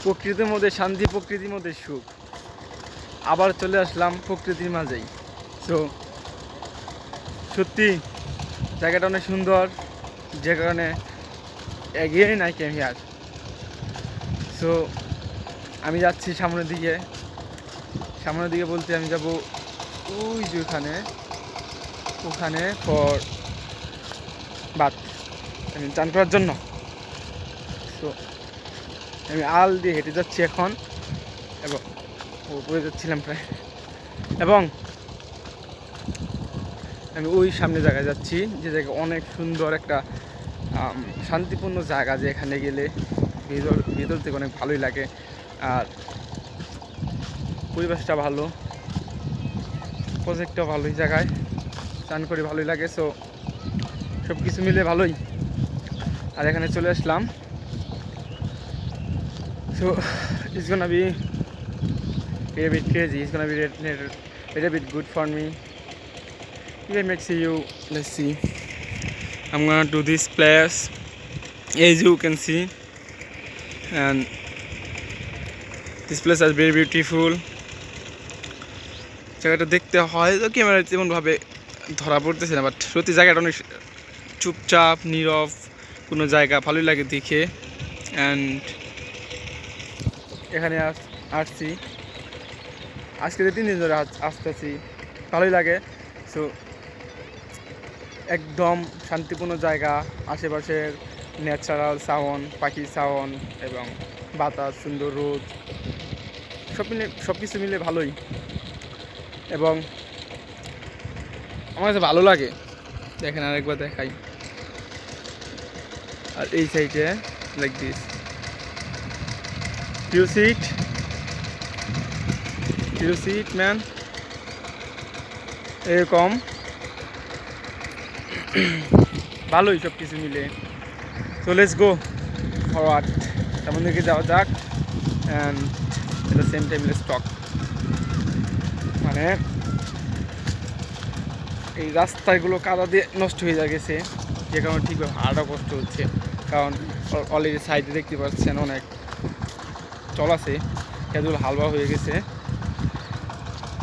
প্রকৃতির মধ্যে শান্তি, প্রকৃতির মধ্যে সুখ। আবার চলে আসলাম প্রকৃতির মাঝেই। সো সত্যি জায়গাটা অনেক সুন্দর, যে কারণে এগিয়ে নাই কেম হিয়ার। সো আমি যাচ্ছি সামনের দিকে বলতে আমি যাব ওই যে ওখানে ফর বাথ, আমি চান করার জন্য। সো আমি আল দিয়ে হেঁটে যাচ্ছি এখন, এবং উপরে যাচ্ছিলাম প্রায়, এবং আমি ওই সামনে জায়গায় যাচ্ছি, যে জায়গা অনেক সুন্দর একটা শান্তিপূর্ণ জায়গা, যে এখানে গেলে ভিতর থেকে অনেক ভালোই লাগে, আর পরিবেশটা ভালো, প্রজেক্টটা ভালো, এই জায়গায় চান করে ভালোই লাগে। সো সব কিছু মিলে ভালোই। আর এখানে চলে আসলাম। So it's gonna be a bit crazy, it's gonna be a bit good for me. Let me see you, let's see. I'm gonna do this place as you can see, and this place is very beautiful. জায়গাটা দেখতে হয়তো ক্যামেরায় তেমনভাবে ধরা পড়তেছে না, but সত্যি জায়গাটা অনেক চুপচাপ নীরব কোনো জায়গা, ভালোই লাগে দেখে। অ্যান্ড এখানে আসছি আজকে 3 দিন ধরে আসতেছি, ভালোই লাগে। সো একদম শান্তিপূর্ণ জায়গা, আশেপাশের ন্যাচারাল সাউন্ড, পাখির সাউন্ড এবং বাতাস, সুন্দর রোদ, সব কিছু মিলে ভালোই, এবং আমার কাছে ভালো লাগে। দেখেন আরেকবার দেখাই, আর এই সাইডে like this, you sit man, এরকম ভালোই সব কিছু মিলে। সো লেটস গো ফরওয়ার্ড, তেমন দিকে যাওয়া যাক, and at the same time let's talk. মানে এই রাস্তাগুলো কাদা দিয়ে নষ্ট হয়ে গেছে, যে কারণে ঠিকভাবে হাঁটাও কষ্ট হচ্ছে, কারণ অলরেডি সাইডে দেখতে পাচ্ছেন অনেক জল আছে, খেতগুলো হালবা হয়ে গেছে।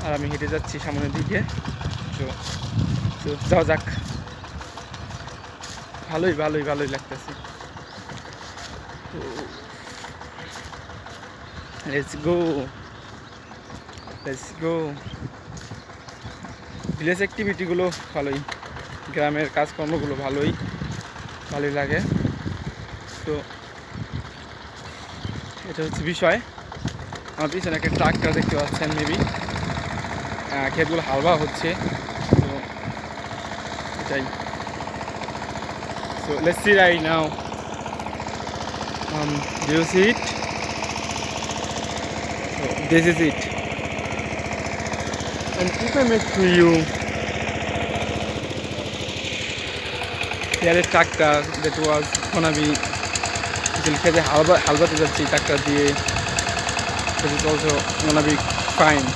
আর আমি হেঁটে যাচ্ছি সামনের দিকে। তো যাওয়া যাক, ভালোই লাগতেছে। Let's go. ভিলেজ অ্যাক্টিভিটিগুলো ভালোই, গ্রামের কাজকর্মগুলো ভালোই লাগে। তো এটা হচ্ছে বিষয়। আমার পিছনে একটা ট্রাক্টর দেখতে পাচ্ছেন, মেবি ক্ষেতগুলো হালবা হচ্ছে, তো এটাই। So let's see right now, do you see it? So this is it, and if I make to you, here is tractor that was gonna be খেতে হালবাতে যাচ্ছি ট্রাক্টর দিয়ে, that is also gonna be fine.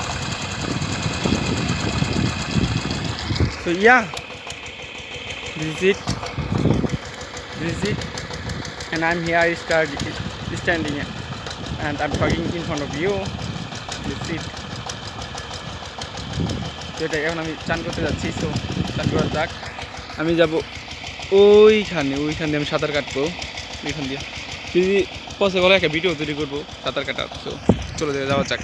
So yeah, this is it, and I'm here standing and I'm talking in front of you. This is it. তো এটা এখন আমি চান করতে যাচ্ছি। সো চান করা যাক, আমি যাব ওইখানে আমি সাঁতার কাটবো ওইখান দিয়ে, যদি পসিবল একটা ভিডিও তৈরি করবো সাঁতার কাটার। তো চলে যাওয়া যাক।